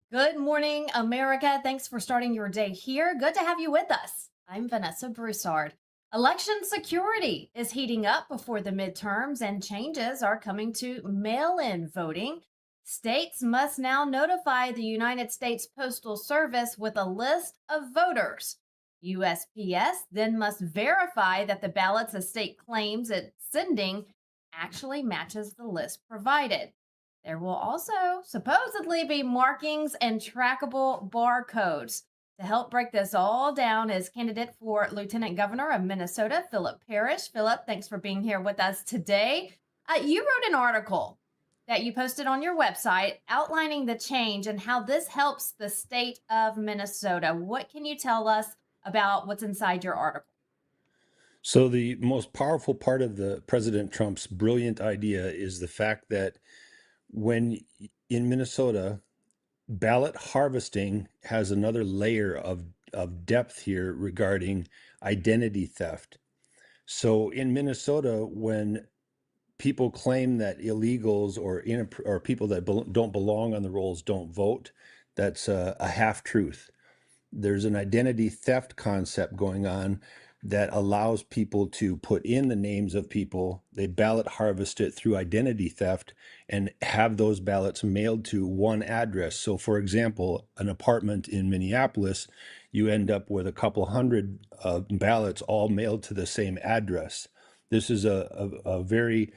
Good morning, America. Thanks for starting your day here. Good to have you with us. I'm Vanessa Broussard. Election security is heating up before the midterms, and changes are coming to mail in voting. States must now notify the United States Postal Service with a list of voters. USPS then must verify that the ballots a state claims it's sending actually matches the list provided. There will also supposedly be markings and trackable barcodes. To help break this all down is candidate for Lieutenant Governor of Minnesota, PHILLIP PARRISH. PHILLIP, thanks for being here with us today. You wrote an article that you posted on your website outlining the change and how this helps the state of Minnesota. What can you tell us about what's inside your article? So the most powerful part of the President Trump's brilliant idea is the fact that when in Minnesota, ballot harvesting has another layer of depth here regarding identity theft. So in Minnesota, when people claim that illegals or people that don't belong on the rolls don't vote, that's a half truth. There's an identity theft concept going on that allows people to put in the names of people. They ballot harvest it through identity theft and have those ballots mailed to one address. So, for example, an apartment in Minneapolis, you end up with a couple hundred ballots all mailed to the same address. This is a very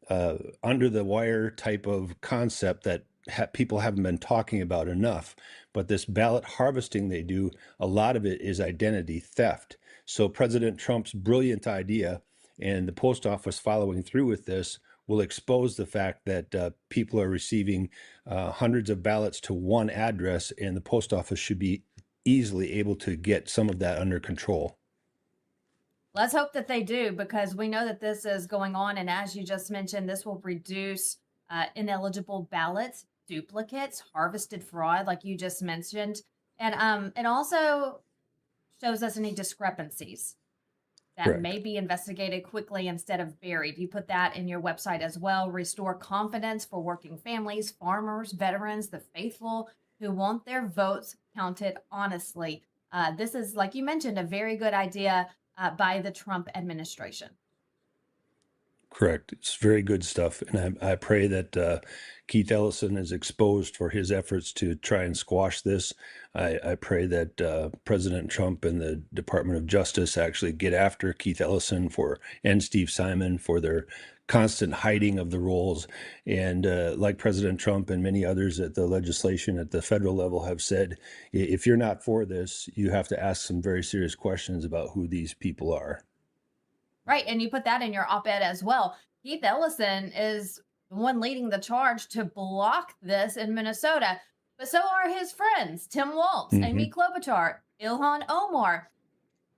under the wire type of concept that people haven't been talking about enough. But this ballot harvesting they do, a lot of it is identity theft. So President Trump's brilliant idea and the post office following through with this will expose the fact that people are receiving hundreds of ballots to one address, and the post office should be easily able to get some of that under control. Let's hope that they do, because we know that this is going on. And as you just mentioned, this will reduce ineligible ballots, duplicates, harvested fraud, like you just mentioned. And it also shows us any discrepancies that Correct. may be investigated quickly instead of buried. You put that in your website as well. Restore confidence for working families, farmers, veterans, the faithful who want their votes counted honestly. This is, like you mentioned, a very good idea by the Trump administration. Correct. It's very good stuff. And I pray that Keith Ellison is exposed for his efforts to try and squash this. I pray that President Trump and the Department of Justice actually get after Keith Ellison and Steve Simon for their constant hiding of the rolls. And like President Trump and many others at the legislation at the federal level have said, if you're not for this, you have to ask some very serious questions about who these people are. Right. And you put that in your op ed as well. Keith Ellison is the one leading the charge to block this in Minnesota. But so are his friends, Tim Waltz, Mm-hmm. Amy Klobuchar, Ilhan Omar.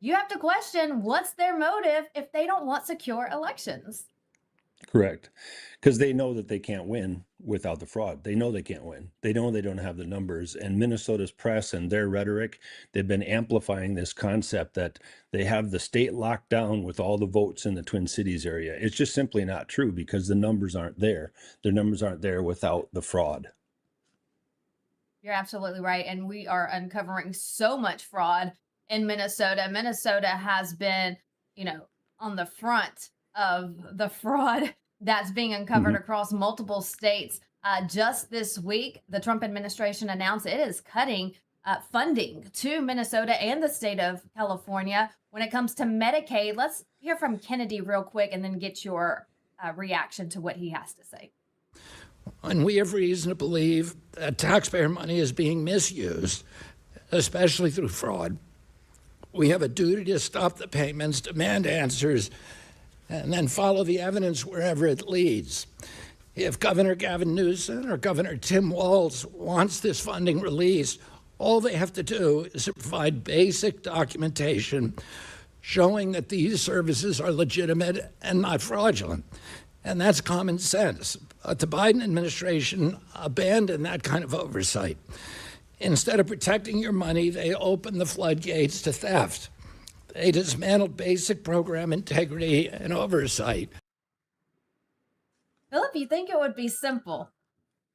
You have to question, what's their motive if they don't want secure elections? Correct. Because they know that they can't win without the fraud. They know they can't win. They know they don't have the numbers. And Minnesota's press and their rhetoric, they've been amplifying this concept that they have the state locked down with all the votes in the Twin Cities area. It's just simply not true because the numbers aren't there. The numbers aren't there without the fraud. You're absolutely right. And we are uncovering so much fraud in Minnesota. Minnesota has been, on the front of the fraud that's being uncovered Mhm. across multiple states. Just this week, the Trump administration announced it is cutting funding to Minnesota and the state of California when it comes to Medicaid. Let's hear from Kennedy real quick and then get your reaction to what he has to say. And we have reason to believe that taxpayer money is being misused, especially through fraud. We have a duty to stop the payments, demand answers, and then follow the evidence wherever it leads. If Governor Gavin Newsom or Governor Tim Walz wants this funding released, all they have to do is to provide basic documentation showing that these services are legitimate and not fraudulent. And that's common sense. But the Biden administration abandoned that kind of oversight. Instead of protecting your money, they opened the floodgates to theft. They dismantled basic program integrity and oversight. Philip, you think it would be simple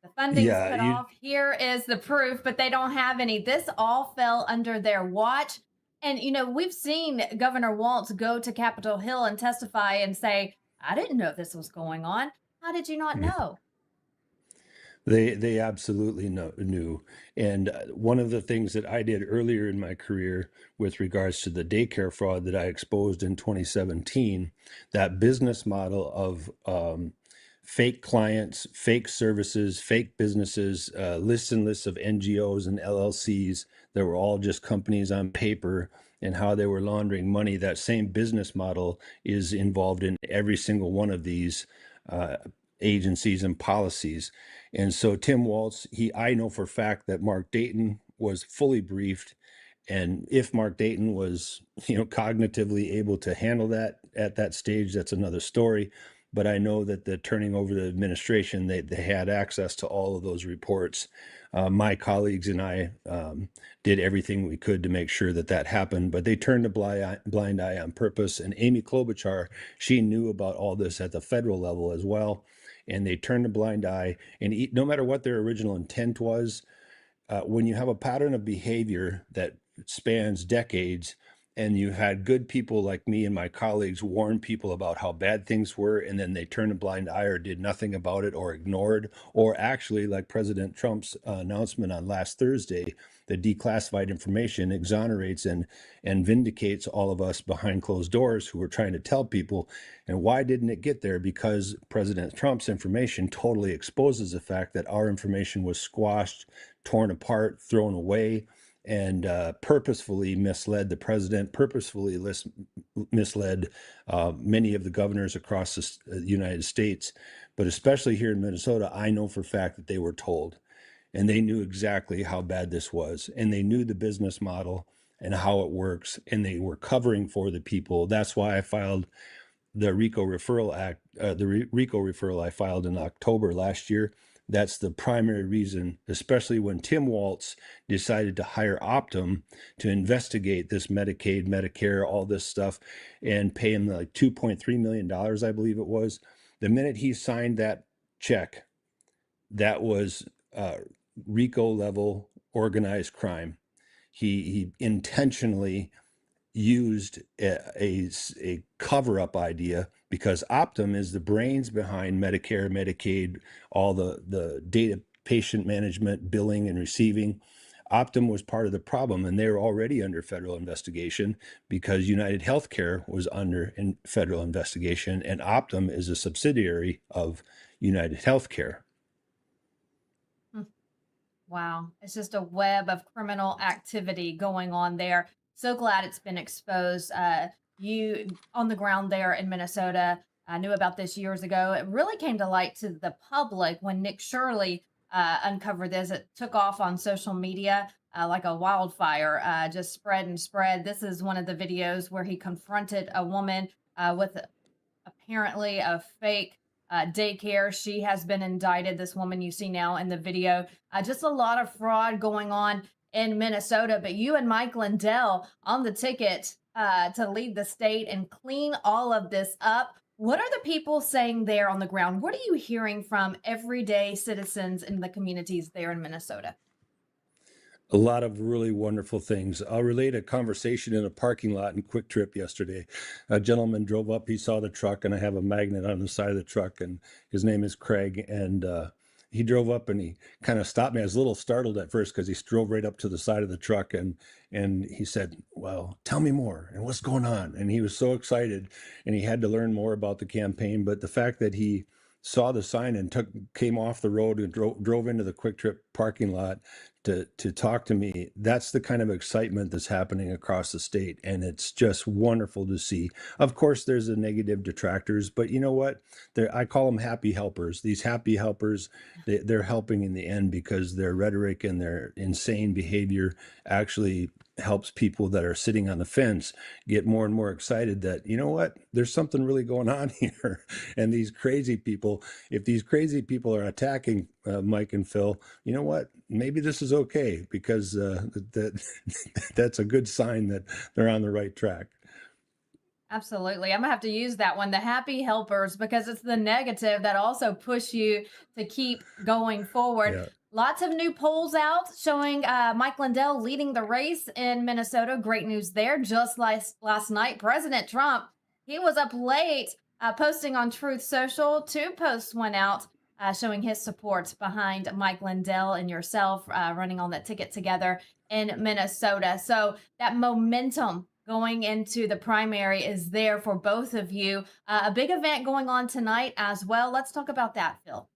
The funding's Yeah, cut you off. Here is the proof, but they don't have any. This all fell under their watch. And, we've seen Governor Walz go to Capitol Hill and testify and say, I didn't know this was going on. How did you not know? they absolutely knew. And one of the things that I did earlier in my career with regards to the daycare fraud that I exposed in 2017, that business model of fake clients, fake services, fake businesses, lists and lists of NGOs and LLCs that were all just companies on paper, and how they were laundering money. That same business model is involved in every single one of these uh, agencies and policies. And so Tim Walz, I know for a fact that Mark Dayton was fully briefed. And if Mark Dayton was, cognitively able to handle that at that stage, that's another story. But I know that the turning over to the administration, they had access to all of those reports. My colleagues and I did everything we could to make sure that that happened, but they turned a blind eye on purpose. And Amy Klobuchar, she knew about all this at the federal level as well, and they turned a blind eye. And no matter what their original intent was, when you have a pattern of behavior that spans decades, and you had good people like me and my colleagues warn people about how bad things were, and then they turned a blind eye or did nothing about it or ignored, or actually, like President Trump's announcement on last Thursday, the declassified information exonerates and vindicates all of us behind closed doors who were trying to tell people. And why didn't it get there? Because President Trump's information totally exposes the fact that our information was squashed, torn apart, thrown away, and purposefully misled the president, purposefully misled many of the governors across the United States. But especially here in Minnesota, I know for a fact that they were told, and they knew exactly how bad this was, and they knew the business model and how it works, and they were covering for the people. That's why I filed the RICO referral act, RICO referral I filed in October last year. That's the primary reason, especially when Tim Walz decided to hire Optum to investigate this Medicaid, Medicare, all this stuff, and pay him like $2.3 million, I believe it was. The minute he signed that check, that was RICO level organized crime. He intentionally used a cover-up idea, because Optum is the brains behind Medicare, Medicaid, all the data, patient management, billing, and receiving. Optum was part of the problem, and they were already under federal investigation because United Healthcare was under federal investigation, and Optum is a subsidiary of United Healthcare. Wow. It's just a web of criminal activity going on there. So glad it's been exposed. You on the ground there in Minnesota, I knew about this years ago. It really came to light to the public when Nick Shirley uncovered this. It took off on social media like a wildfire, just spread and spread. This is one of the videos where he confronted a woman with apparently a fake daycare. She has been indicted. This woman you see now in the video. Just a lot of fraud going on in Minnesota. But you and Mike Lindell on the ticket to lead the state and clean all of this up. What are the people saying there on the ground? What are you hearing from everyday citizens in the communities there in Minnesota? A lot of really wonderful things. I'll relate a conversation in a parking lot in Quick Trip yesterday. A gentleman drove up, he saw the truck, and I have a magnet on the side of the truck, and his name is Craig. And he drove up and he kind of stopped me. I was a little startled at first because he drove right up to the side of the truck, and he said, "Well, tell me more, and what's going on?" And he was so excited, and he had to learn more about the campaign. But the fact that he saw the sign and came off the road and drove into the Quick Trip parking lot to talk to me, that's the kind of excitement that's happening across the state, and it's just wonderful to see. Of course, there's the negative detractors, but you know what? I call them happy helpers. These happy helpers, they're helping in the end, because their rhetoric and their insane behavior actually helps people that are sitting on the fence get more and more excited that, you know what, there's something really going on here. And these crazy people, if these crazy people are attacking Mike and Phil, you know what, maybe this is okay, because that's a good sign that they're on the right track. Absolutely. I'm gonna have to use that one, the happy helpers, because it's the negative that also push you to keep going forward. Yeah. Lots of new polls out showing Mike Lindell leading the race in Minnesota. Great news there. Just last night, President Trump, he was up late posting on Truth Social. 2 posts went out showing his support behind Mike Lindell and yourself running on that ticket together in Minnesota. So that momentum going into the primary is there for both of you. A big event going on tonight as well. Let's talk about that, Phil.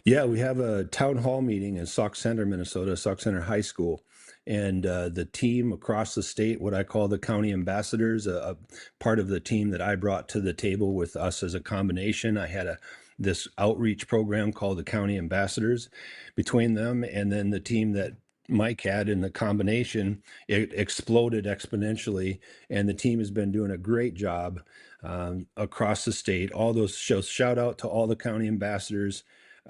Yeah, we have a town hall meeting in Sauk Center, Minnesota, Sauk Center High School. And the team across the state, what I call the county ambassadors, a part of the team that I brought to the table with us as a combination. I had this outreach program called the County Ambassadors. Between them and then the team that Mike had in the combination, it exploded exponentially. And the team has been doing a great job across the state. All those shows, shout out to all the county ambassadors.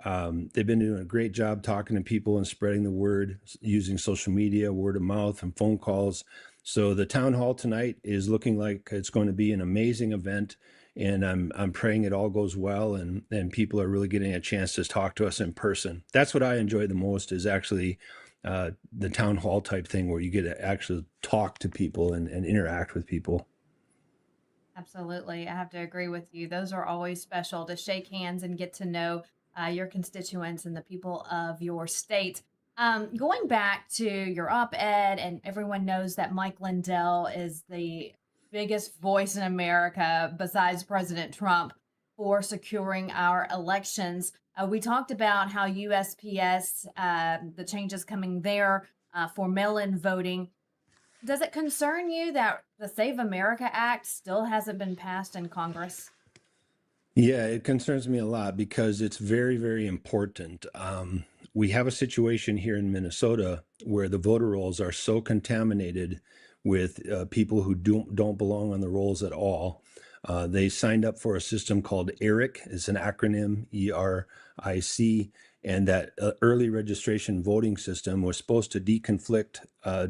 They've been doing a great job talking to people and spreading the word using social media, word of mouth, and phone calls. So the town hall tonight is looking like it's going to be an amazing event, and I'm praying it all goes well, and people are really getting a chance to talk to us in person. That's what I enjoy the most, is actually the town hall type thing where you get to actually talk to people and interact with people. Absolutely. I have to agree with you. Those are always special, to shake hands and get to know your constituents and the people of your state. Going back to your op-ed, and everyone knows that Mike Lindell is the biggest voice in America besides President Trump for securing our elections. We talked about how USPS, the changes coming there for mail-in voting. Does it concern you that the Save America Act still hasn't been passed in Congress? Yeah, it concerns me a lot because it's very, very important. We have a situation here in Minnesota where the voter rolls are so contaminated with people who don't belong on the rolls at all. They signed up for a system called ERIC. It's an acronym, ERIC, and that early registration voting system was supposed to deconflict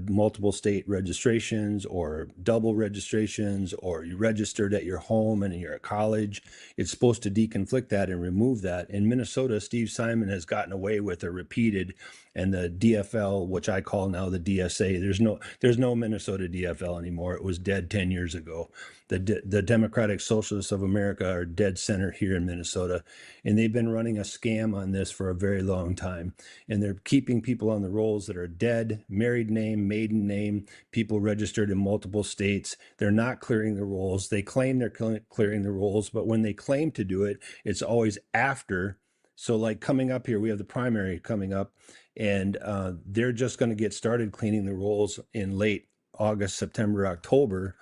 multiple state registrations or double registrations, or you registered at your home and you're at college. It's supposed to deconflict that and remove that. In Minnesota, Steve Simon has gotten away with a repeated, and the DFL, which I call now the DSA, there's no Minnesota DFL anymore. It was dead 10 years ago. The Democratic Socialists of America are dead center here in Minnesota, and they've been running a scam on this for a very long time. And they're keeping people on the rolls that are dead, married name, maiden name, people registered in multiple states. They're not clearing the rolls. They claim they're clearing the rolls, but when they claim to do it, it's always after. So like coming up here, we have the primary coming up, and they're just going to get started cleaning the rolls in late August, September, October.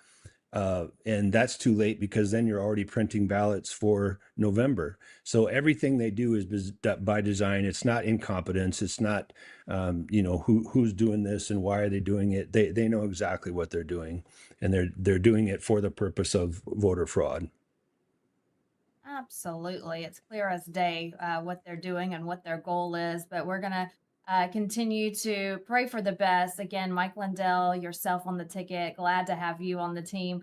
And that's too late because then you're already printing ballots for November. So everything they do is by design. It's not incompetence. It's not, who's doing this and why are they doing it. They know exactly what they're doing, and they're doing it for the purpose of voter fraud. Absolutely. It's clear as day what they're doing and what their goal is, but we're going to continue to pray for the best. Again, Mike Lindell, yourself on the ticket, glad to have you on the team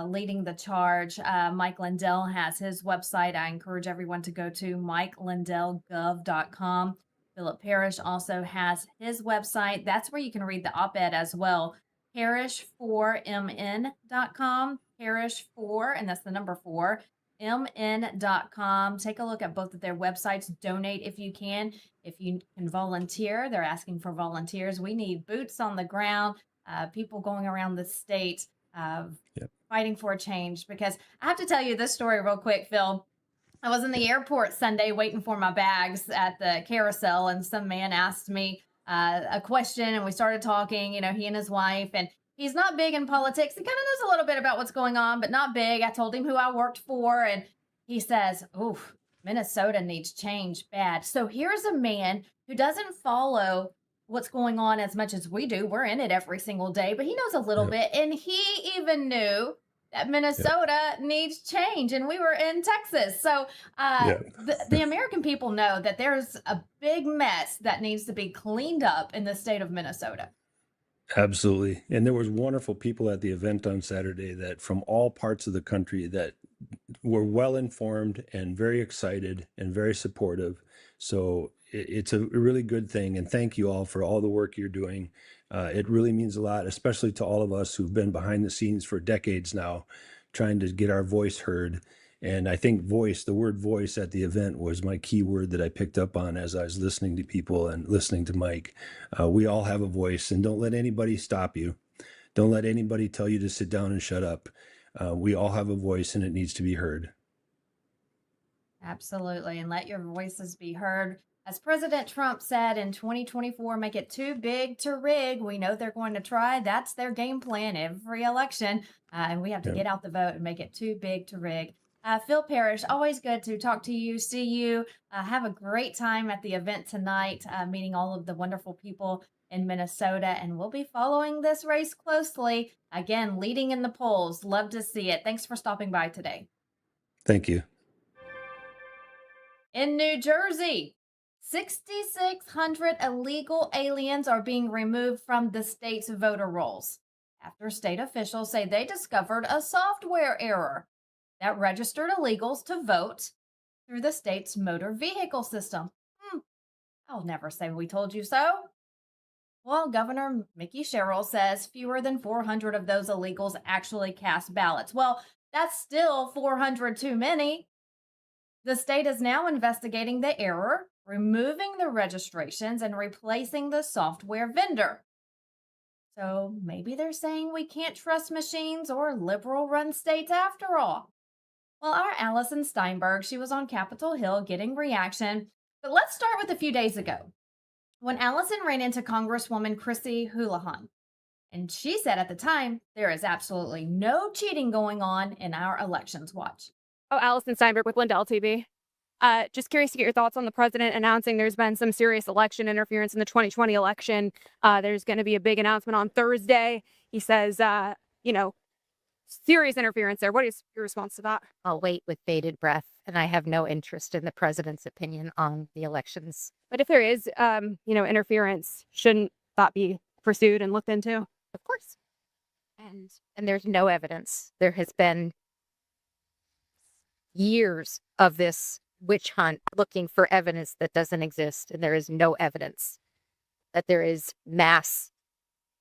leading the charge. Mike Lindell has his website. I encourage everyone to go to mikelindellgov.com. Philip Parrish also has his website. That's where you can read the op-ed as well. Parrish4mn.com, Parrish4, and that's the number 4, mn.com. Take a look at both of their websites. Donate if you can. If you can volunteer, they're asking for volunteers. We need boots on the ground, people going around the state fighting for a change. Because I have to tell you this story real quick, Phil. I was in the airport Sunday waiting for my bags at the carousel, and some man asked me a question, and we started talking, he and his wife, and he's not big in politics. He kind of knows a little bit about what's going on, but not big. I told him who I worked for, and he says, "Oof, Minnesota needs change bad." So here's a man who doesn't follow what's going on as much as we do. We're in it every single day, but he knows a little bit, and he even knew that Minnesota needs change, and we were in Texas. So the American people know that there's a big mess that needs to be cleaned up in the state of Minnesota. Absolutely. And there was wonderful people at the event on Saturday that from all parts of the country that were well informed and very excited and very supportive. So it's a really good thing. And thank you all for all the work you're doing. It really means a lot, especially to all of us who've been behind the scenes for decades now, trying to get our voice heard. And I think voice, the word voice at the event was my key word that I picked up on as I was listening to people and listening to Mike. We all have a voice, and don't let anybody stop you. Don't let anybody tell you to sit down and shut up. We all have a voice and it needs to be heard. Absolutely. And let your voices be heard. As President Trump said in 2024, make it too big to rig. We know they're going to try. That's their game plan every election. And we have to Yeah. get out the vote and make it too big to rig. Phil Parrish, always good to talk to you, see you. Have a great time at the event tonight, meeting all of the wonderful people in Minnesota. And we'll be following this race closely. Again, leading in the polls. Love to see it. Thanks for stopping by today. Thank you. In New Jersey, 6,600 illegal aliens are being removed from the state's voter rolls after state officials say they discovered a software error that registered illegals to vote through the state's motor vehicle system. I'll never say we told you so. Well, Governor Mickey Sherrill says fewer than 400 of those illegals actually cast ballots. Well, that's still 400 too many. The state is now investigating the error, removing the registrations, and replacing the software vendor. So maybe they're saying we can't trust machines or liberal run states after all. Well, our Allison Steinberg, she was on Capitol Hill getting reaction. But let's start with a few days ago when Allison ran into Congresswoman Chrissy Houlihan. And she said at the time, there is absolutely no cheating going on in our elections. Watch. Oh, Allison Steinberg with LINDELLTV. Just curious to get your thoughts on the president announcing there's been some serious election interference in the 2020 election. There's going to be a big announcement on Thursday. He says, serious interference there. What is your response to that? I'll wait with bated breath, and I have no interest in the president's opinion on the elections. But if there is, interference, shouldn't that be pursued and looked into? Of course. And there's no evidence. There has been years of this witch hunt looking for evidence that doesn't exist, and there is no evidence that there is mass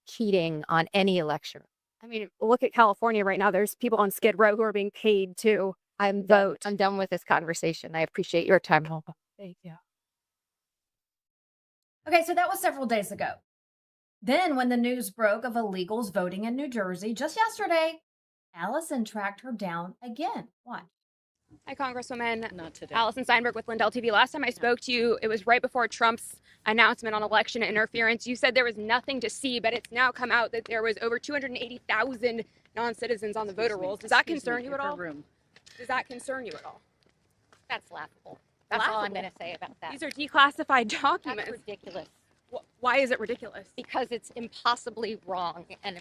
cheating on any election. I mean, look at California right now. There's people on Skid Row who are being paid to vote. I'm done with this conversation. I appreciate your time, Hulk. Thank you. Okay, so that was several days ago. Then, when the news broke of illegals voting in New Jersey just yesterday, Allison tracked her down again. Watch. Hi, Congresswoman. Not today. Allison Steinberg with LINDELLTV. Last time I spoke to you, it was right before Trump's announcement on election interference. You said there was nothing to see, but it's now come out that there was over 280,000 non-citizens on the voter rolls. Does that concern you at all? Does that concern you at all? That's laughable. That's all I'm Laughable. going to say about that. These are declassified documents. That's ridiculous. Why is it ridiculous? Because it's impossibly wrong and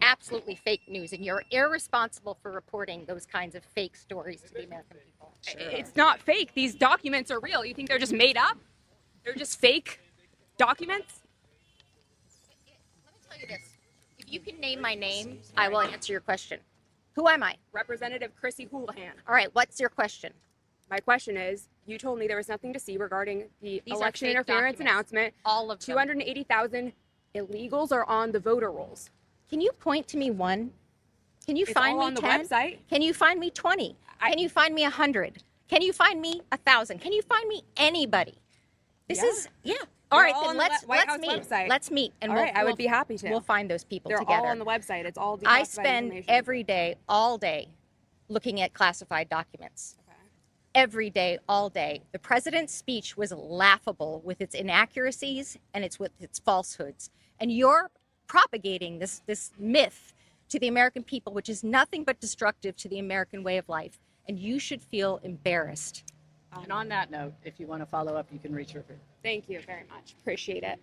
absolutely fake news, and you're irresponsible for reporting those kinds of fake stories to the American people. It's not fake. These documents are real. You think they're just made up? They're just fake documents? Let me tell you this. If you can name my name, I will answer your question. Who am I? Representative Chrissy Houlihan. All right, what's your question? My question is, you told me there was nothing to see regarding the These are election fake interference documents. announcement. All of them. 280,000 illegals are on the voter rolls. Can you point to me one? Can you It's find all me on the 10? website. Can you find me 20? Can you find me 100? Can you find me 1,000? Can you find me anybody? This Yeah. is All They're right, all then on the let's White House meet. website. Let's meet, and All right, I would be happy to. We'll find those people They're together. all on the website. It's all declassified I spend information. every day, all day, looking at classified documents. Okay. Every day, all day. The president's speech was laughable with its inaccuracies and with its falsehoods. And you're propagating this myth to the American people, which is nothing but destructive to the American way of life. And you should feel embarrassed. And on that note, if you want to follow up, you can reach her. Thank you very much. Appreciate it.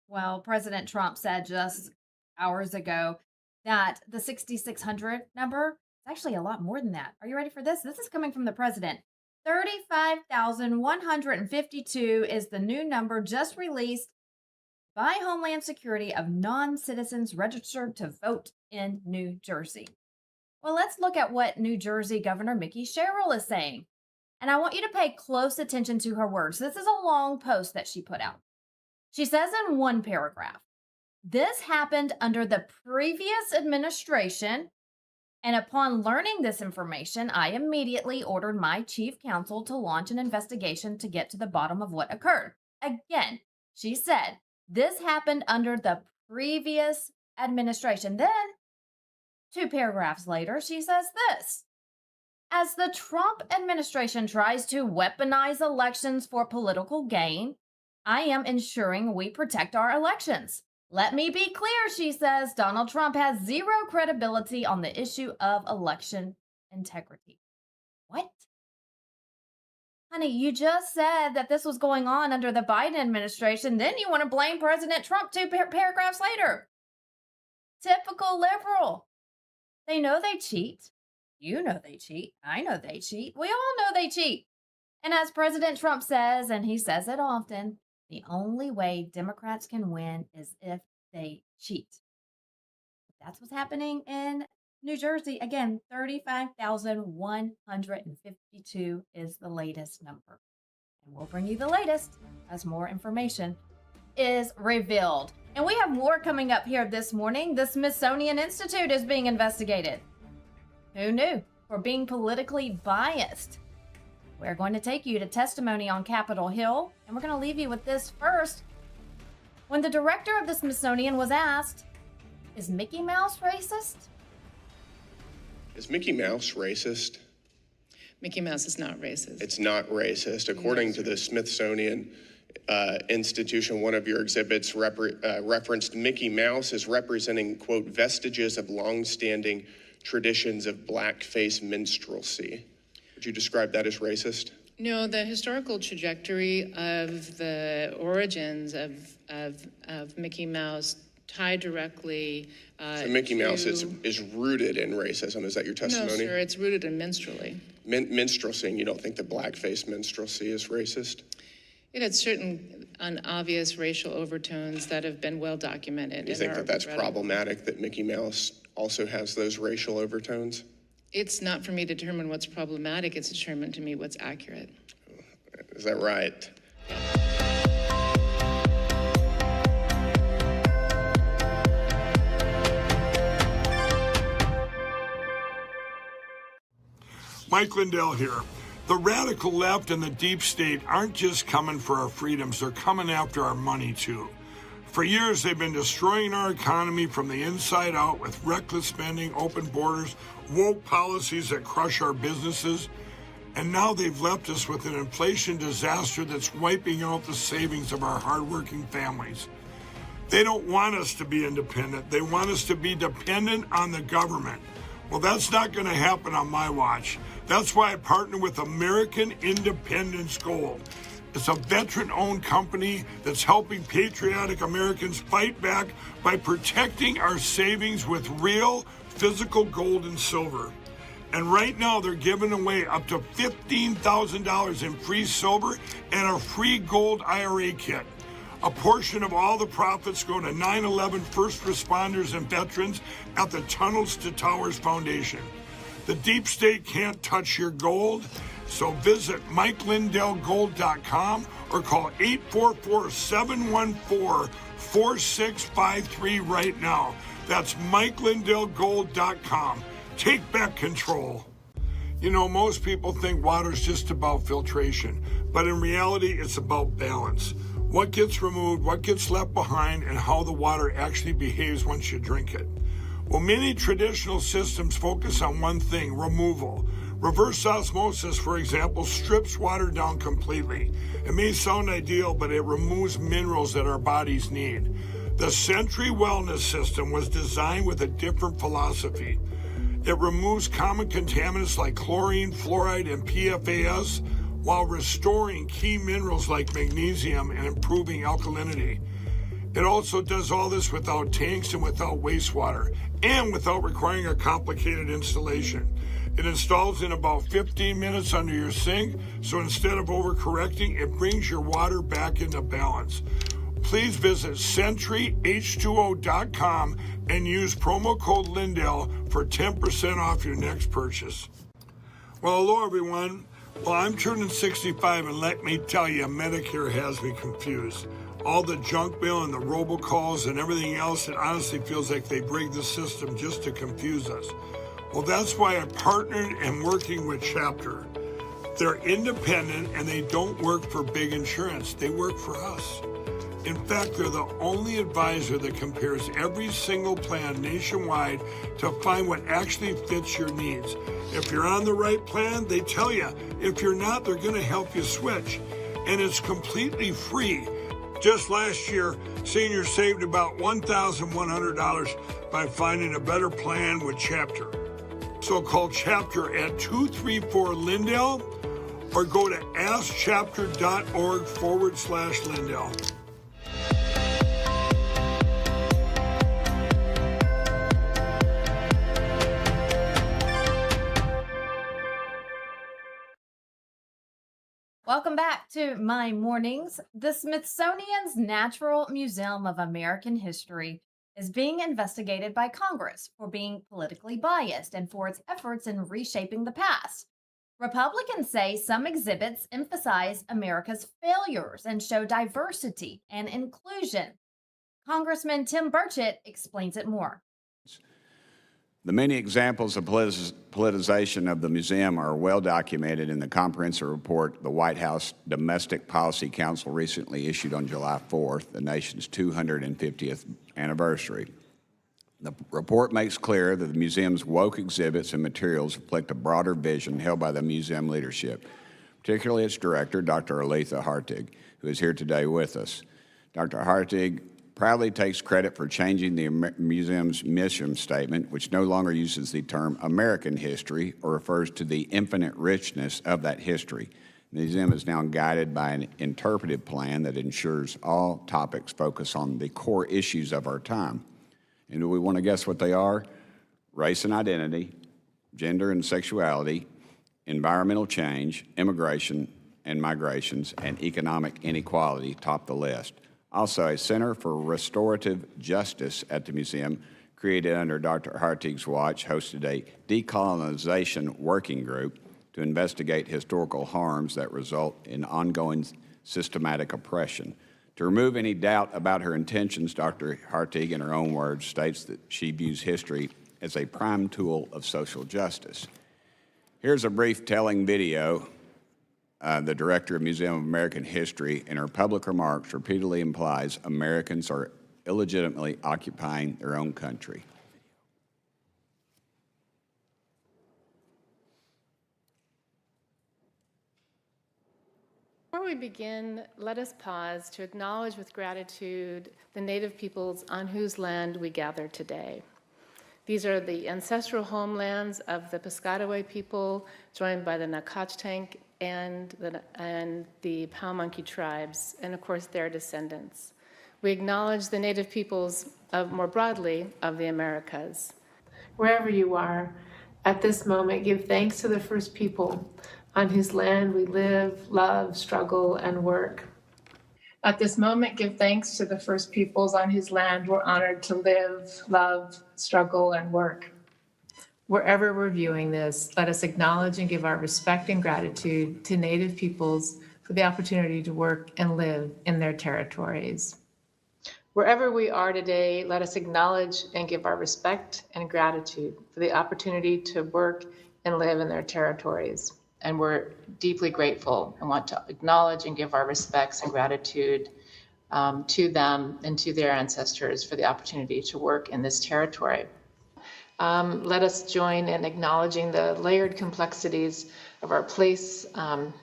Well, President Trump said just hours ago that the 6,600 number is actually a lot more than that. Are you ready for this? This is coming from the president. 35,152 is the new number just released by Homeland Security of non-citizens registered to vote in New Jersey. Well, let's look at what New Jersey Governor Mickey Sherrill is saying. And I want you to pay close attention to her words. This is a long post that she put out. She says in one paragraph, "This happened under the previous administration, and upon learning this information, I immediately ordered my chief counsel to launch an investigation to get to the bottom of what occurred." Again, she said, this happened under the previous administration. Then, 2 paragraphs later, she says this: "As the Trump administration tries to weaponize elections for political gain, I am ensuring we protect our elections. Let me be clear," she says, "Donald Trump has zero credibility on the issue of election integrity." What? Honey, you just said that this was going on under the Biden administration. Then you want to blame President Trump 2 paragraphs later. Typical liberal. They know they cheat. You know they cheat. I know they cheat. We all know they cheat. And as President Trump says, and he says it often, the only way Democrats can win is if they cheat. That's what's happening in New Jersey. Again, 35,152 is the latest number. And we'll bring you the latest as more information is revealed. And we have more coming up here this morning. The Smithsonian Institute is being investigated. Who knew? For being politically biased. We're going to take you to testimony on Capitol Hill, and we're going to leave you with this first. When the director of the Smithsonian was asked, "Is Mickey Mouse racist?" Is Mickey Mouse racist? Mickey Mouse is not racist. It's not racist. According to the Smithsonian Institution, one of your exhibits referenced Mickey Mouse as representing, quote, vestiges of longstanding traditions of blackface minstrelsy. Would you describe that as racist? No, the historical trajectory of the origins of Mickey Mouse tied directly so Mickey Mouse is rooted in racism. Is that your testimony? No, sir, it's rooted in minstrelsy. Minstrelsy, and you don't think that blackface minstrelsy is racist? It had certain obvious racial overtones that have been well documented. You think that that's problematic, that Mickey Mouse also has those racial overtones? It's not for me to determine what's problematic. It's determined to me what's accurate. Is that right? Mike Lindell here. The radical left and the deep state aren't just coming for our freedoms, they're coming after our money too. For years, they've been destroying our economy from the inside out with reckless spending, open borders, woke policies that crush our businesses. And now they've left us with an inflation disaster that's wiping out the savings of our hardworking families. They don't want us to be independent. They want us to be dependent on the government. Well, that's not going to happen on my watch. That's why I partner with American Independence Gold. It's a veteran-owned company that's helping patriotic Americans fight back by protecting our savings with real physical gold and silver. And right now they're giving away up to $15,000 in free silver and a free gold IRA kit. A portion of all the profits go to 9/11 first responders and veterans at the Tunnels to Towers Foundation. The deep state can't touch your gold, so visit MikeLindellGold.com or call 844-714-4653 right now. That's MikeLindellGold.com. Take back control. You know, most people think water's just about filtration, but in reality, it's about balance. What gets removed, what gets left behind, and how the water actually behaves once you drink it. Well, many traditional systems focus on one thing, removal. Reverse osmosis, for example, strips water down completely. It may sound ideal, but it removes minerals that our bodies need. The Century Wellness System was designed with a different philosophy. It removes common contaminants like chlorine, fluoride, and PFAS, while restoring key minerals like magnesium and improving alkalinity. It also does all this without tanks and without wastewater, and without requiring a complicated installation. It installs in about 15 minutes under your sink, so instead of overcorrecting, it brings your water back into balance. please visit SentryH2O.com and use promo code Lindell for 10% off your next purchase. Well, hello, everyone. Well, I'm turning 65, and let me tell you, Medicare has me confused. All the junk mail and the robocalls and everything else, it honestly feels like they rigged the system just to confuse us. Well, that's why I partnered and working with Chapter. They're independent and they don't work for big insurance. They work for us. In fact, they're the only advisor that compares every single plan nationwide to find what actually fits your needs. If you're on the right plan, they tell you. If you're not, they're going to help you switch. And it's completely free. Just last year, seniors saved about $1,100 by finding a better plan with Chapter. So call Chapter at 234-LINDELL or go to askchapter.org/Lindell. Welcome back to My Mornings. The Smithsonian's Natural Museum of American History is being investigated by Congress for being politically biased and for its efforts in reshaping the past. Republicans say some exhibits emphasize America's failures and show diversity and inclusion. Congressman Tim Burchett explains it more. The many examples of politicization of the museum are well documented in the comprehensive report the White House Domestic Policy Council recently issued on July 4th, the nation's 250th anniversary. The report makes clear that the museum's woke exhibits and materials reflect a broader vision held by the museum leadership, particularly its director, Dr. Aletha Hartig, who is here today with us. Dr. Hartig proudly takes credit for changing the museum's mission statement, which no longer uses the term American history or refers to the infinite richness of that history. The museum is now guided by an interpretive plan that ensures all topics focus on the core issues of our time. And do we want to guess what they are? Race and identity, gender and sexuality, environmental change, immigration and migrations, and economic inequality top the list. Also, a Center for Restorative Justice at the museum, created under Dr. Hartig's watch, hosted a decolonization working group to investigate historical harms that result in ongoing systematic oppression. To remove any doubt about her intentions, Dr. Hartig, in her own words, states that she views history as a prime tool of social justice. Here's a brief telling video. The director of Museum of American History, in her public remarks, repeatedly implies Americans are illegitimately occupying their own country. Before we begin, let us pause to acknowledge with gratitude the Native peoples on whose land we gather today. These are the ancestral homelands of the Piscataway people, joined by the Nacotchtank and the Paumanki tribes, and of course their descendants. We acknowledge the Native peoples more broadly of the Americas. Wherever you are, at this moment, give thanks to the first people on whose land we live, love, struggle, and work. At this moment, give thanks to the first peoples on whose land we're honored to live, love, struggle, and work. Wherever we're viewing this, let us acknowledge and give our respect and gratitude to Native peoples for the opportunity to work and live in their territories. Wherever we are today, let us acknowledge and give our respect and gratitude for the opportunity to work and live in their territories. And we're deeply grateful and want to acknowledge and give our respects and gratitude to them and to their ancestors for the opportunity to work in this territory. Let us join in acknowledging the layered complexities of our place,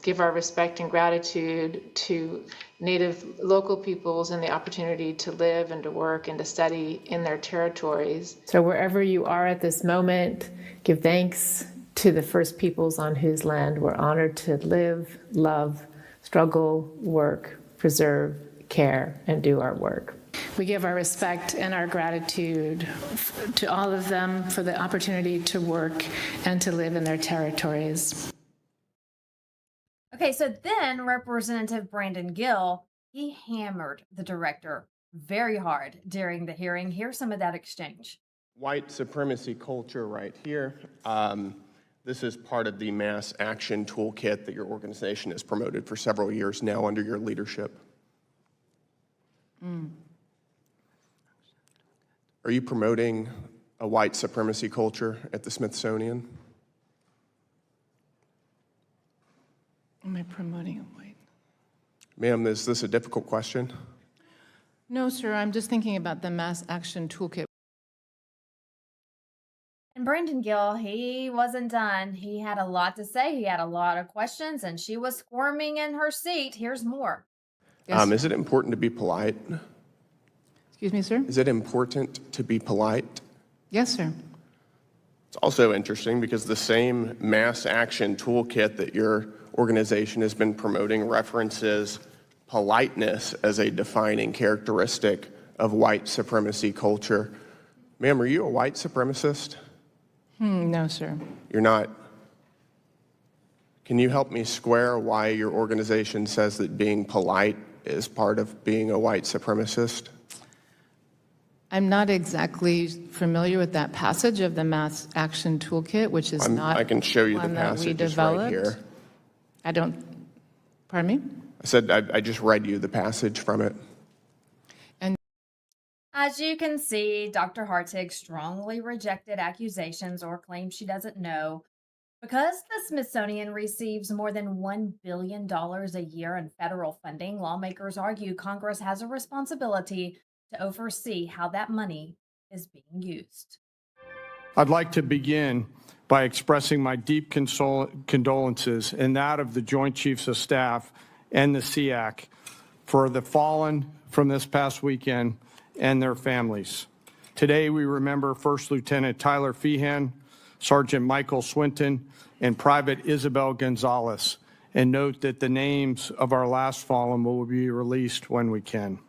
give our respect and gratitude to Native local peoples and the opportunity to live and to work and to study in their territories. So wherever you are at this moment, give thanks to the first peoples on whose land we're honored to live, love, struggle, work, preserve, care, and do our work. We give our respect and our gratitude to all of them for the opportunity to work and to live in their territories. Okay, so then Representative Brandon Gill, He hammered the director very hard during the hearing. Here's some of that exchange. White supremacy culture right here. This is part of the mass action toolkit that your organization has promoted for several years now under your leadership. Are you promoting a white supremacy culture at the Smithsonian? Am I promoting a white? Ma'am, is this a difficult question? No, sir, I'm just thinking about the mass action toolkit. And Brandon Gill, he wasn't done. He had a lot to say. He had a lot of questions, and she was squirming in her seat. Here's more. Yes, Is it important to be polite? excuse me, sir? Is it important to be polite? Yes, sir. It's also interesting because the same mass action toolkit that your organization has been promoting references politeness as a defining characteristic of white supremacy culture. Ma'am, are you a white supremacist? No, sir. You're not. Can you help me square why your organization says that being polite is part of being a white supremacist? I'm not exactly familiar with that passage of the mass action toolkit, which is not I can show you the one that we passage. It's developed. right here. I don't, pardon me? I said I just read you the passage from it. As you can see, Dr. Hartig strongly rejected accusations or claims she doesn't know. Because the Smithsonian receives more than $1 billion a year in federal funding, lawmakers argue Congress has a responsibility to oversee how that money is being used. I'd like to begin by expressing my deep condolences and that of the Joint Chiefs of Staff and the SEAC for the fallen from this past weekend and their families. Today we remember First Lieutenant Tyler Feehan, Sergeant Michael Swinton, and Private Isabel Gonzalez, and note that the names of our last fallen will be released when we can.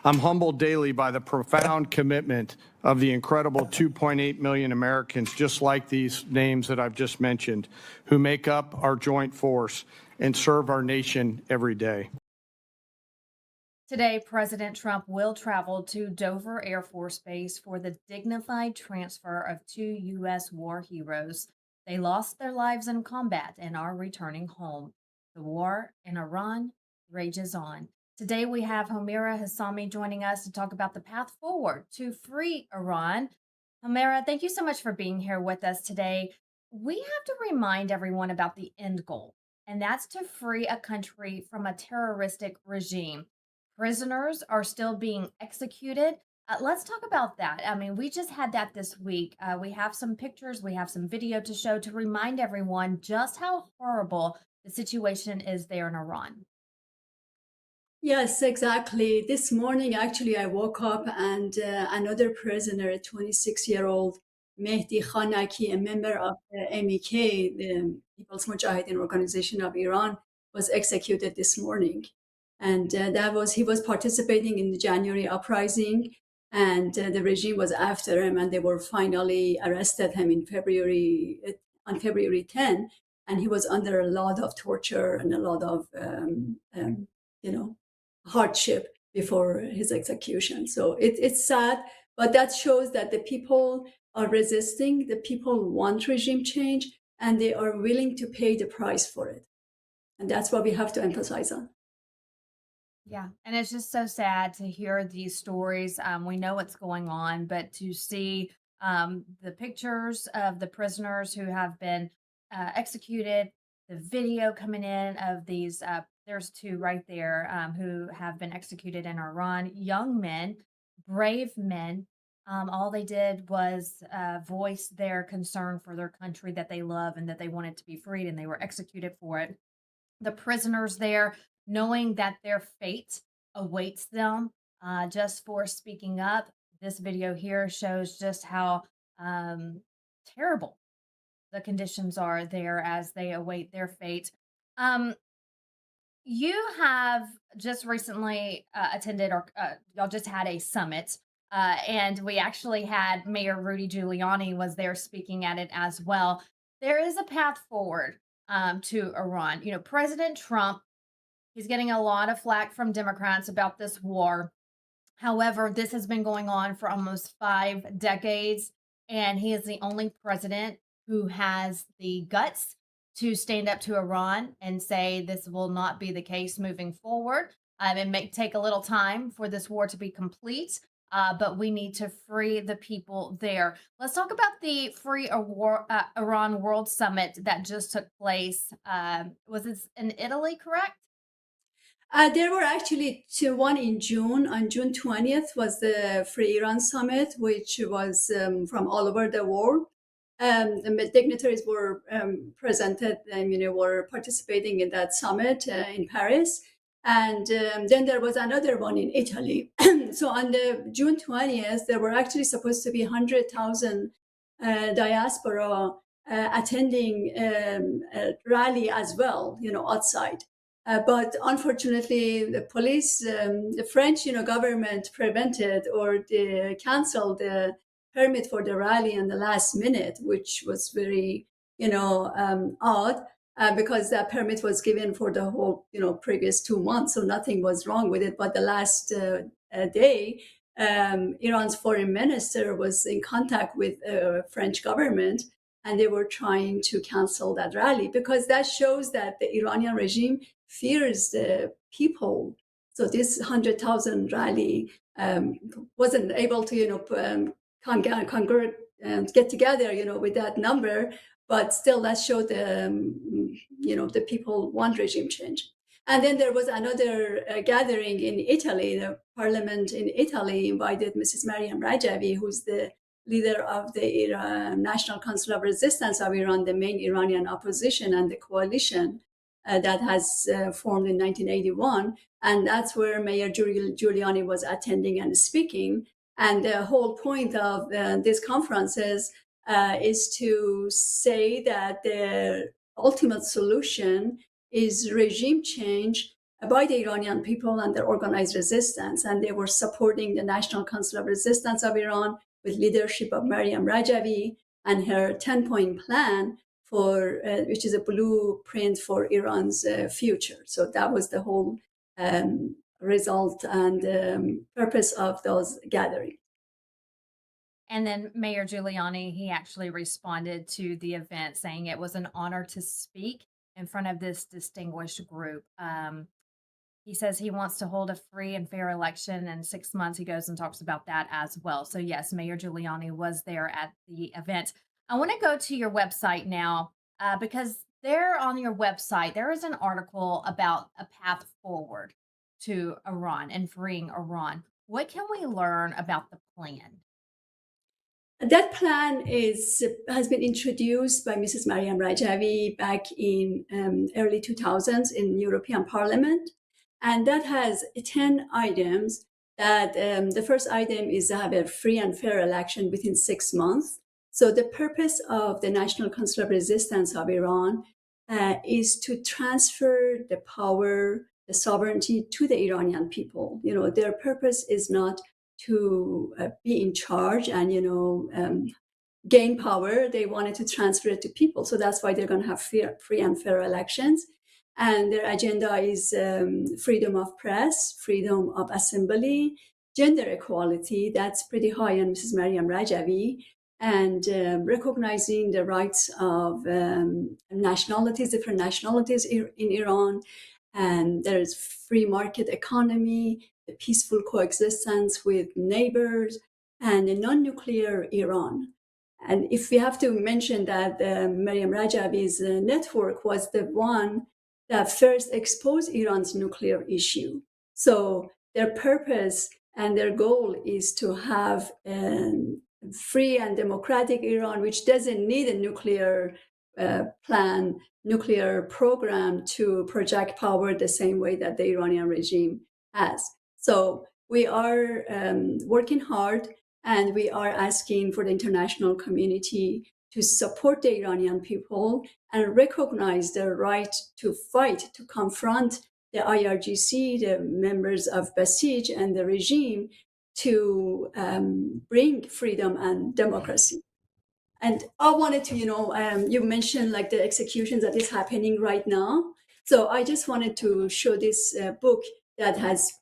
I'm humbled daily by the profound commitment of the incredible 2.8 million Americans, just like these names that I've just mentioned, who make up our joint force and serve our nation every day. Today, President Trump will travel to Dover Air Force Base for the dignified transfer of 2 U.S. war heroes. They lost their lives in combat and are returning home. The war in Iran rages on. Today, we have Homira Hassami joining us to talk about the path forward to free Iran. Homira, thank you so much for being here with us today. We have to remind everyone about the end goal, and that's to free a country from a terroristic regime. Prisoners are still being executed. Let's talk about that. I mean, we just had that this week. We have some pictures, we have some video to show to remind everyone just how horrible the situation is there in Iran. Yes, exactly. This morning, actually, I woke up and another prisoner, a 26-year-old Mehdi Khanaki, a member of the MEK, the People's Mujahideen Organization of Iran, was executed this morning. And he was participating in the January uprising, and the regime was after him, and they were finally arrested him on February 10, and he was under a lot of torture and a lot of, hardship before his execution. So it's sad, but that shows that the people are resisting, the people want regime change, and they are willing to pay the price for it. And that's what we have to emphasize on. Yeah, and it's just so sad to hear these stories. We know what's going on, but to see the pictures of the prisoners who have been executed, the video coming in of these, there's 2 right there who have been executed in Iran, young men, brave men. All they did was voice their concern for their country that they love and that they wanted to be freed, and they were executed for it. The prisoners there, knowing that their fate awaits them just for speaking up. This video here shows just how terrible the conditions are there as they await their fate. You have just recently attended, or y'all just had a summit, and we actually had Mayor Rudy Giuliani was there speaking at it as well. There is a path forward to Iran. You know, President Trump He's getting a lot of flack from Democrats about this war. However, this has been going on for almost 5 decades, and he is the only president who has the guts to stand up to Iran and say this will not be the case moving forward. It may take a little time for this war to be complete, but we need to free the people there. Let's talk about the Free Iran World Summit that just took place. Was it in Italy, correct? There were actually one in June. On June 20th was the Free Iran Summit, which was from all over the world. The dignitaries were presented and were participating in that summit in Paris. And then there was another one in Italy. So on the June 20th, there were actually supposed to be 100,000 diaspora attending a rally as well, outside. But unfortunately, the police, the French, government prevented or canceled the permit for the rally in the last minute, which was very, odd because that permit was given for the whole, previous 2 months. So nothing was wrong with it. But the last day, Iran's foreign minister was in contact with the French government, and they were trying to cancel that rally because that shows that the Iranian regime fears the people. So this 100,000 rally wasn't able to, congregate and get together, with that number. But still, that showed the people want regime change. And then there was another gathering in Italy. The parliament in Italy invited Mrs. Mariam Rajavi, who's the leader of the National Council of Resistance of Iran, the main Iranian opposition and the coalition that has formed in 1981. And that's where Mayor Giuliani was attending and speaking. And the whole point of these conferences is to say that the ultimate solution is regime change by the Iranian people and their organized resistance. And they were supporting the National Council of Resistance of Iran with leadership of Mariam Rajavi and her 10-point plan for which is a blueprint for Iran's future. So that was the whole result and purpose of those gatherings. And then Mayor Giuliani, he actually responded to the event saying it was an honor to speak in front of this distinguished group. He says he wants to hold a free and fair election in 6 months. He goes and talks about that as well. So yes, Mayor Giuliani was there at the event. I want to go to your website now because there on your website, there is an article about a path forward to Iran and freeing Iran. What can we learn about the plan? That plan has been introduced by Mrs. Mariam Rajavi back in early 2000s in European Parliament. And that has 10 items that the first item is to have a free and fair election within 6 months. So the purpose of the National Council of Resistance of Iran is to transfer the power, the sovereignty to the Iranian people. Their purpose is not to be in charge and, gain power. They wanted to transfer it to people. So that's why they're going to have free and fair elections. And their agenda is freedom of press, freedom of assembly, gender equality. That's pretty high on Mrs. Mariam Rajavi. And recognizing the rights of nationalities, different nationalities in Iran. And there's free market economy, the peaceful coexistence with neighbors, and a non-nuclear Iran. And if we have to mention that Mariam Rajavi's network was the one that first exposed Iran's nuclear issue. So their purpose and their goal is to have a free and democratic Iran, which doesn't need a nuclear plan, nuclear program to project power the same way that the Iranian regime has. So we are working hard, and we are asking for the international community to support the Iranian people and recognize their right to fight, to confront the IRGC, the members of Basij and the regime, to bring freedom and democracy. And I wanted to, you mentioned like the executions that is happening right now. So I just wanted to show this book that has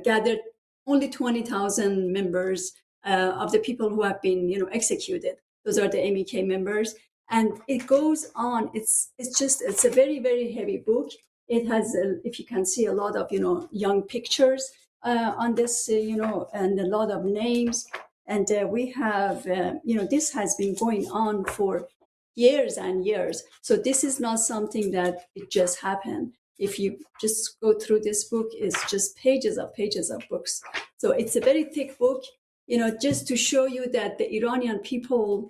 gathered only 20,000 members of the people who have been, executed. Those are the MEK members. And it goes on. It's a very, very heavy book. It has, if you can see, a lot of, young pictures on this, and a lot of names. And we have, this has been going on for years and years. So this is not something that it just happened. If you just go through this book, it's just pages of books. So it's a very thick book, just to show you that the Iranian people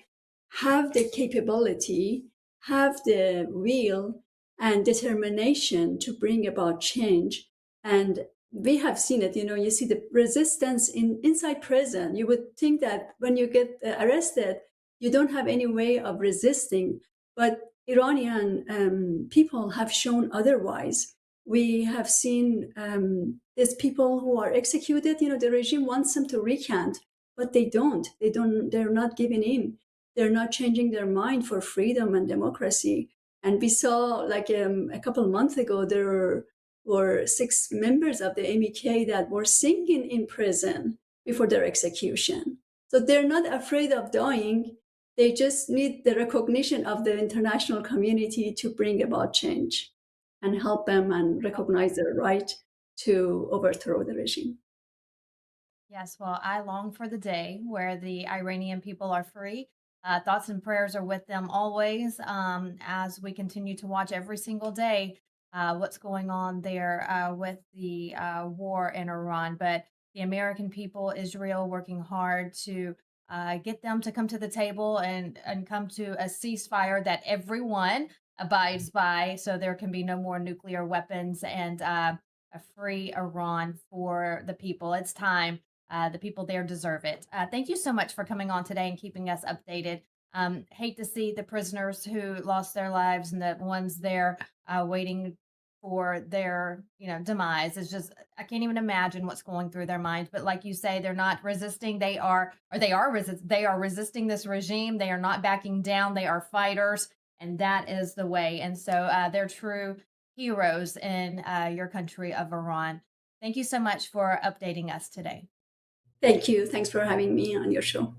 have the capability, have the will and determination to bring about change. And we have seen it, you see the resistance inside prison. You would think that when you get arrested, you don't have any way of resisting, but Iranian people have shown otherwise. We have seen these people who are executed, the regime wants them to recant, but they don't. They're not giving in. They're not changing their mind for freedom and democracy. And we saw, like a couple of months ago, there were 6 members of the MEK that were singing in prison before their execution. So they're not afraid of dying. They just need the recognition of the international community to bring about change and help them and recognize their right to overthrow the regime. Yes, well, I long for the day where the Iranian people are free. Thoughts and prayers are with them always, as we continue to watch every single day what's going on there with the war in Iran. But the American people, Israel, working hard to get them to come to the table and come to a ceasefire that everyone abides by, so there can be no more nuclear weapons and a free Iran for the people. It's time. The people there deserve it. Thank you so much for coming on today and keeping us updated. Hate to see the prisoners who lost their lives and the ones there waiting for their, demise. It's just, I can't even imagine what's going through their minds. But like you say, they're not resisting. They are resisting this regime. They are not backing down. They are fighters, and that is the way. And so they're true heroes in your country of Iran. Thank you so much for updating us today. Thank you. Thanks for having me on your show.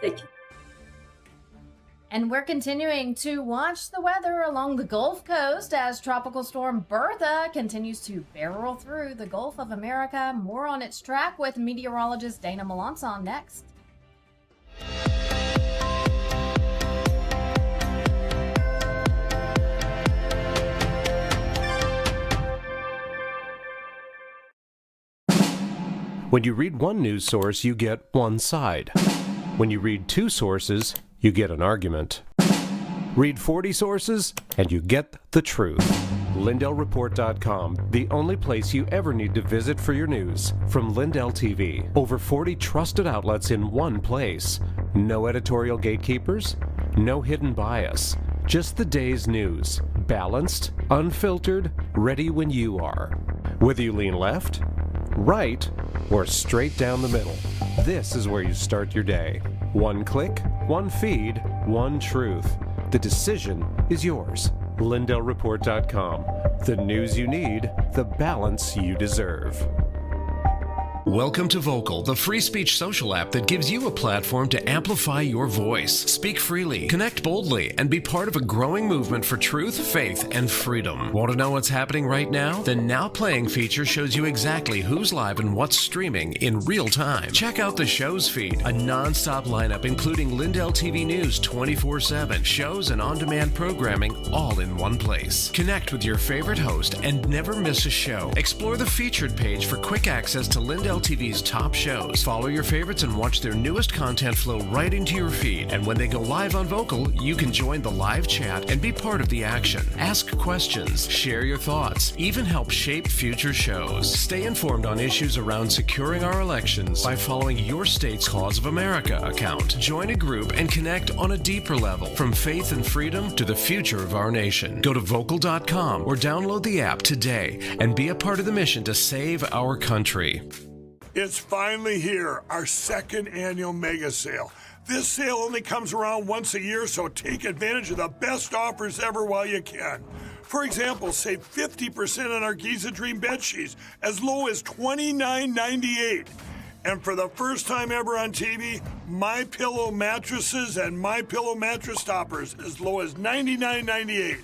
Thank you. And we're continuing to watch the weather along the Gulf Coast as Tropical Storm Bertha continues to barrel through the Gulf of America. More on its track with meteorologist Dana Melanson next. When you read one news source, you get one side. When you read 2 sources, you get an argument. Read 40 sources, and you get the truth. LindellReport.com, the only place you ever need to visit for your news. From LindellTV, over 40 trusted outlets in one place. No editorial gatekeepers, no hidden bias. Just the day's news. Balanced, unfiltered, ready when you are. Whether you lean left, right, or straight down the middle, this is where you start your day. One click, one feed, one truth. The decision is yours. LindellReport.com. The news you need, the balance you deserve. Welcome to Vocal, the free speech social app that gives you a platform to amplify your voice. Speak freely, connect boldly, and be part of a growing movement for truth, faith, and freedom. Want to know what's happening right now? The Now Playing feature shows you exactly who's live and what's streaming in real time. Check out the show's feed, a non-stop lineup including LindellTV News 24/7, shows and on-demand programming all in one place. Connect with your favorite host and never miss a show. Explore the featured page for quick access to LindellTV's top shows. Follow your favorites and watch their newest content flow right into your feed. And when they go live on Vocal, you can join the live chat and be part of the action. Ask questions, share your thoughts, even help shape future shows. Stay informed on issues around securing our elections by following your state's Cause of America account. Join a group and connect on a deeper level, from faith and freedom to the future of our nation. Go to vocal.com or download the app today and be a part of the mission to save our country. It's finally here, our second annual mega sale. This sale only comes around once a year, so take advantage of the best offers ever while you can. For example, save 50% on our Giza Dream bed sheets, as low as $29.98. And for the first time ever on TV, MyPillow mattresses and MyPillow mattress toppers as low as $99.98.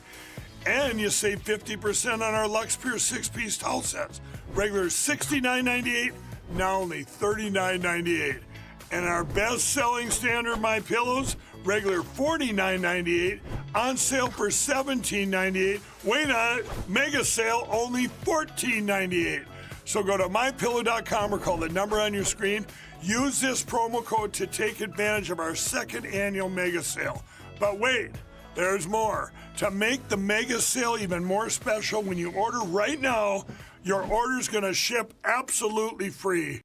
And you save 50% on our Lux Pure 6-piece towel sets. Regular $69.98, now only $39.98. And our best-selling standard MyPillows, regular $49.98, on sale for $17.98. Wait on it, mega sale, only $14.98. So go to MyPillow.com or call the number on your screen. Use this promo code to take advantage of our second annual mega sale. But wait, there's more. To make the mega sale even more special, when you order right now, your order's going to ship absolutely free.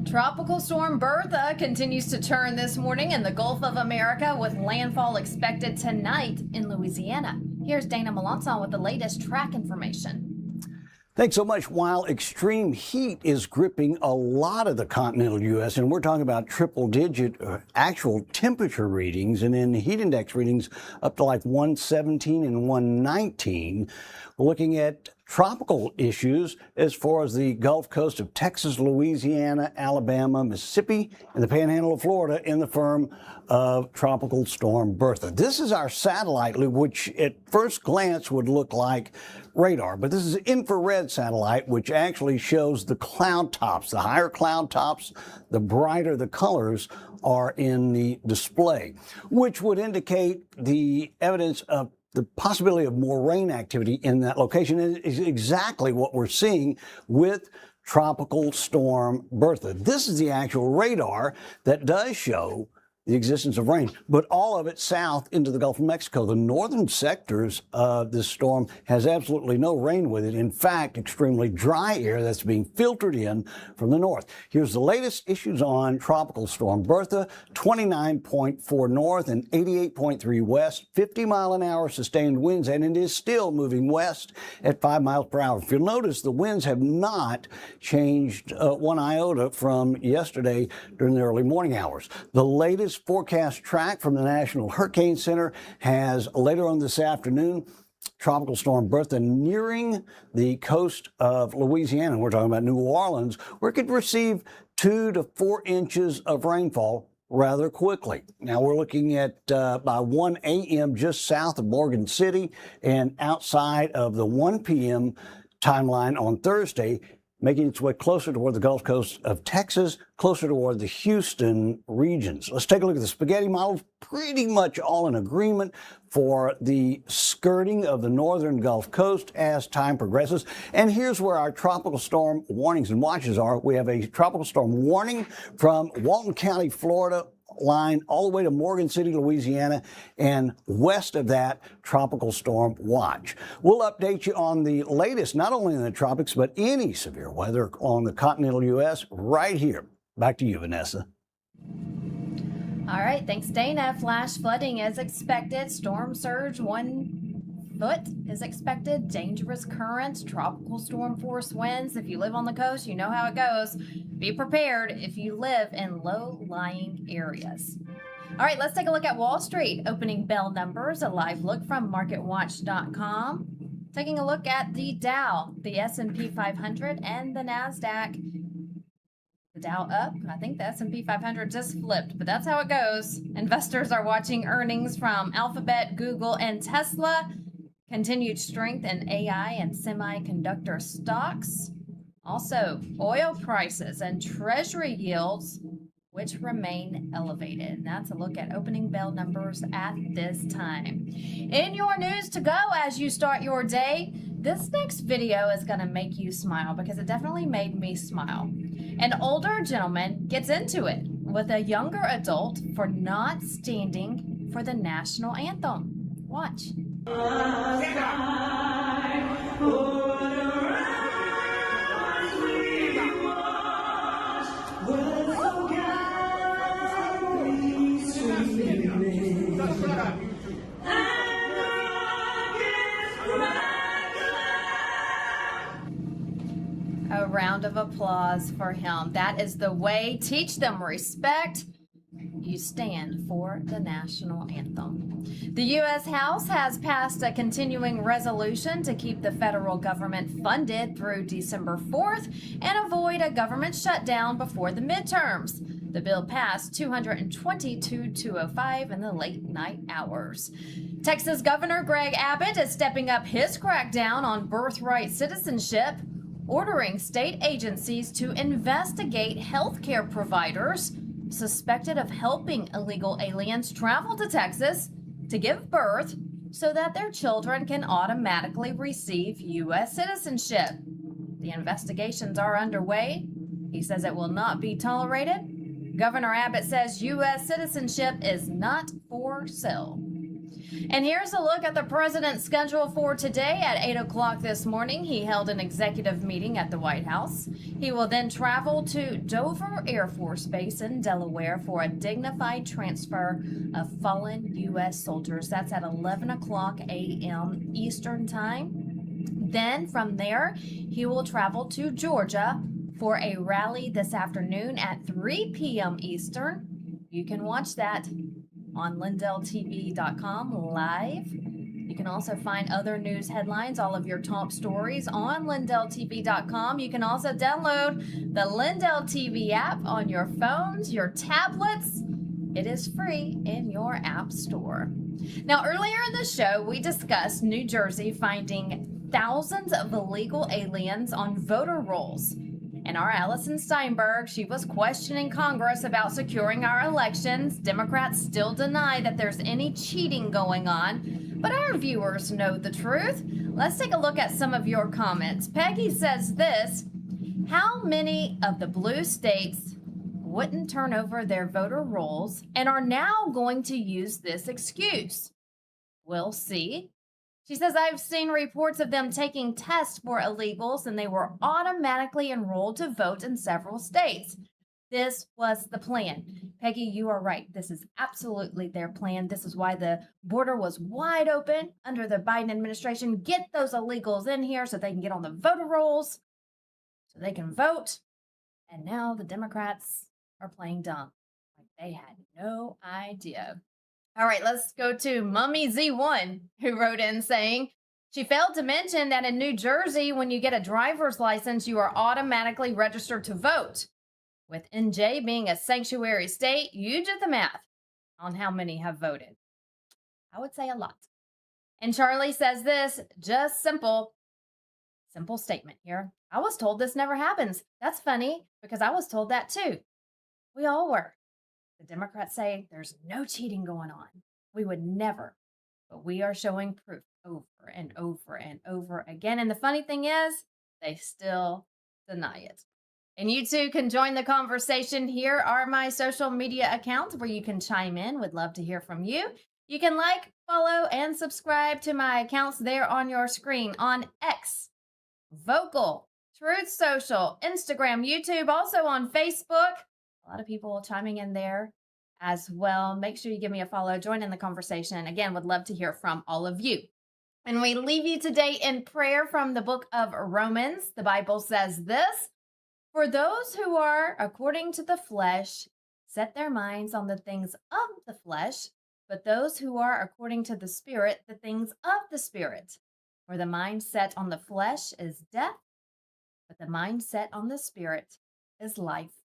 Tropical storm Bertha continues to turn this morning in the Gulf of America, with landfall expected tonight in Louisiana. Here's Dana Melanson with the latest track information. Thanks so much. While extreme heat is gripping a lot of the continental U.S., and we're talking about triple-digit actual temperature readings and then heat index readings up to like 117 and 119, we're looking at tropical issues as far as the Gulf Coast of Texas, Louisiana, Alabama, Mississippi, and the Panhandle of Florida in the firm of Tropical Storm Bertha. This is our satellite, which at first glance would look like radar, but this is an infrared satellite, which actually shows the cloud tops. The higher cloud tops, the brighter the colors are in the display, which would indicate the evidence of the possibility of more rain activity in that location. Is exactly what we're seeing with Tropical Storm Bertha. This is the actual radar that does show the existence of rain, but all of it south into the Gulf of Mexico. The northern sectors of this storm has absolutely no rain with it. In fact, extremely dry air that's being filtered in from the north. Here's the latest issues on Tropical Storm Bertha: 29.4 north and 88.3 west, 50-mile-an-hour sustained winds, and it is still moving west at 5 miles per hour. If you'll notice, the winds have not changed one iota from yesterday during the early morning hours. The latest forecast track from the National Hurricane Center has later on this afternoon Tropical Storm Bertha nearing the coast of Louisiana. We're talking about New Orleans, where it could receive 2 to 4 inches of rainfall rather quickly. Now we're looking at by 1 a.m. just south of Morgan City and outside of the 1 p.m. timeline on Thursday, making its way closer toward the Gulf Coast of Texas, closer toward the Houston regions. Let's take a look at the spaghetti models. Pretty much all in agreement for the skirting of the northern Gulf Coast as time progresses. And here's where our tropical storm warnings and watches are. We have a tropical storm warning from Walton County, Florida, line all the way to Morgan City, Louisiana, and west of that, tropical storm watch. We'll update you on the latest, not only in the tropics, but any severe weather on the continental U.S. right here. Back to you, Vanessa. All right, thanks, Dana. Flash flooding is expected. Storm surge 1 foot is expected. Dangerous currents, tropical storm force winds. If you live on the coast, you know how it goes. Be prepared if you live in low-lying areas. All right, let's take a look at Wall Street. Opening bell numbers, a live look from MarketWatch.com. Taking a look at the Dow, the S&P 500, and the NASDAQ. The Dow up. I think the S&P 500 just flipped, but that's how it goes. Investors are watching earnings from Alphabet, Google, and Tesla. Continued strength in AI and semiconductor stocks. Also, oil prices and treasury yields, which remain elevated. And that's a look at opening bell numbers at this time. In your news to go as you start your day, this next video is going to make you smile because it definitely made me smile. An older gentleman gets into it with a younger adult for not standing for the national anthem. Watch. A round of applause applause for him. That is the way. Teach them respect. You stand for the national anthem. The U.S. House has passed a continuing resolution to keep the federal government funded through December 4th and avoid a government shutdown before the midterms. The bill passed 222-205 in the late night hours. Texas Governor Greg Abbott is stepping up his crackdown on birthright citizenship, ordering state agencies to investigate healthcare providers suspected of helping illegal aliens travel to Texas to give birth so that their children can automatically receive U.S. citizenship. The investigations are underway. He says it will not be tolerated. Governor Abbott says U.S. citizenship is not for sale. And here's a look at the president's schedule for today. At 8 o'clock this morning, he held an executive meeting at the White House. He will then travel to Dover Air Force Base in Delaware for a dignified transfer of fallen U.S. soldiers. That's at 11 o'clock a.m. Eastern Time. Then from there, he will travel to Georgia for a rally this afternoon at 3 p.m. Eastern. You can watch that on LINDELLTV.com live. You can also find other news headlines, all of your top stories on LINDELLTV.com. You can also download the Lindell TV app on your phones, your tablets. It is free in your app store. Now, earlier in the show, we discussed New Jersey finding thousands of illegal aliens on voter rolls. And our Allison Steinberg, she was questioning Congress about securing our elections. Democrats still deny that there's any cheating going on, but our viewers know the truth. Let's take a look at some of your comments. Peggy says this: how many of the blue states wouldn't turn over their voter rolls and are now going to use this excuse? We'll see. She says, I've seen reports of them taking tests for illegals and they were automatically enrolled to vote in several states. This was the plan. Peggy, you are right. This is absolutely their plan. This is why the border was wide open under the Biden administration. Get those illegals in here so they can get on the voter rolls, so they can vote. And now the Democrats are playing dumb. Like they had no idea. All right, let's go to Mummy Z1, who wrote in saying, she failed to mention that in New Jersey, when you get a driver's license, you are automatically registered to vote. With NJ being a sanctuary state, you do the math on how many have voted. I would say a lot. And Charlie says this, just simple statement here. I was told this never happens. That's funny because I was told that too. We all were. The Democrats say there's no cheating going on. We would never, but we are showing proof over and over and over again. And the funny thing is, they still deny it. And you too can join the conversation. Here are my social media accounts where you can chime in. Would love to hear from you. You can like, follow, and subscribe to my accounts there on your screen on X, Vocal, Truth Social, Instagram, YouTube, also on Facebook. A lot of people chiming in there as well. Make sure you give me a follow. Join in the conversation. Again, would love to hear from all of you. And we leave you today in prayer from the book of Romans. The Bible says this: for those who are according to the flesh, set their minds on the things of the flesh, but those who are according to the Spirit, the things of the Spirit. For the mind set on the flesh is death, but the mind set on the Spirit is life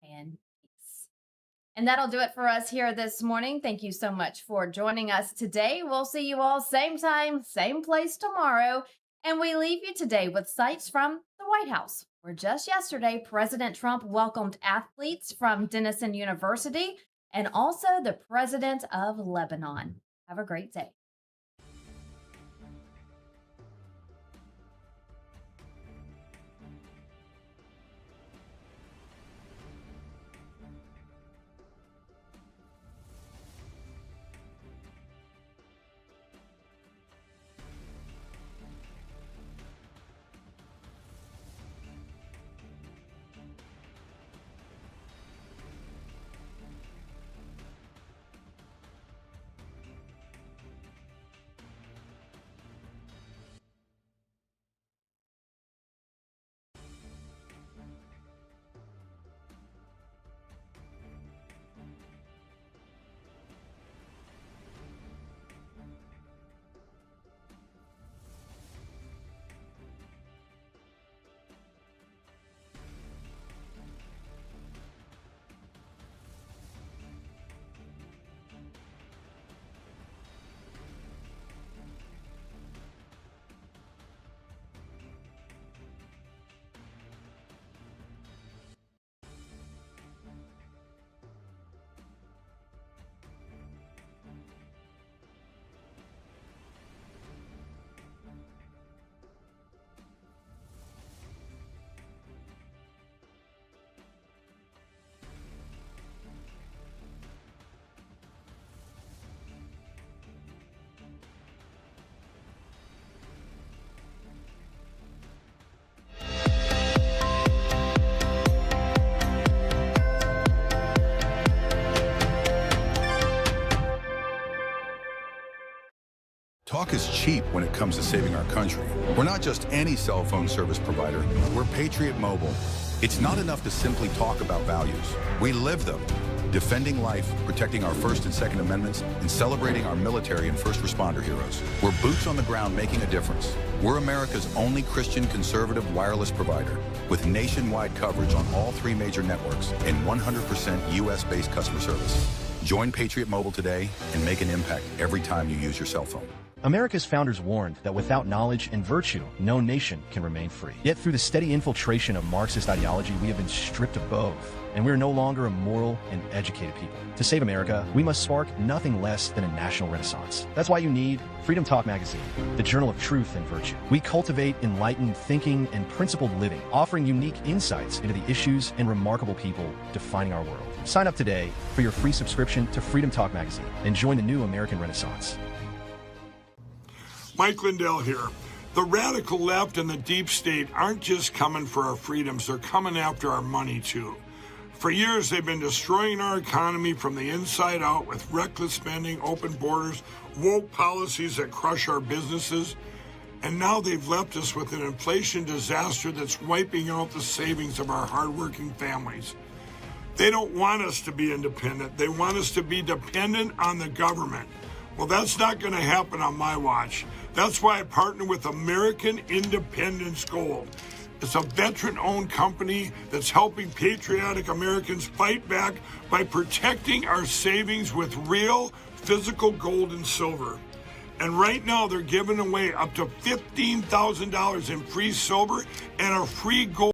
and peace. And that'll do it for us here this morning. Thank you so much for joining us today. We'll see you all same time, same place tomorrow. And we leave you today with sights from the White House, where just yesterday, President Trump welcomed athletes from Denison University and also the president of Lebanon. Have a great day. Talk is cheap when it comes to saving our country. We're not just any cell phone service provider. We're Patriot Mobile. It's not enough to simply talk about values. We live them. Defending life, protecting our First and Second Amendments, and celebrating our military and first responder heroes. We're boots on the ground making a difference. We're America's only Christian conservative wireless provider with nationwide coverage on all 3 major networks and 100% U.S.-based customer service. Join Patriot Mobile today and make an impact every time you use your cell phone. America's founders warned that without knowledge and virtue, no nation can remain free. Yet through the steady infiltration of Marxist ideology, we have been stripped of both. And we are no longer a moral and educated people. To save America, we must spark nothing less than a national renaissance. That's why you need Freedom Talk Magazine, the journal of truth and virtue. We cultivate enlightened thinking and principled living, offering unique insights into the issues and remarkable people defining our world. Sign up today for your free subscription to Freedom Talk Magazine and join the new American Renaissance. Mike Lindell here. The radical left and the deep state aren't just coming for our freedoms, they're coming after our money too. For years, they've been destroying our economy from the inside out with reckless spending, open borders, woke policies that crush our businesses. And now they've left us with an inflation disaster that's wiping out the savings of our hardworking families. They don't want us to be independent. They want us to be dependent on the government. Well, that's not going to happen on my watch. That's why I partner with American Independence Gold. It's a veteran-owned company that's helping patriotic Americans fight back by protecting our savings with real physical gold and silver. And right now, they're giving away up to $15,000 in free silver and a free gold.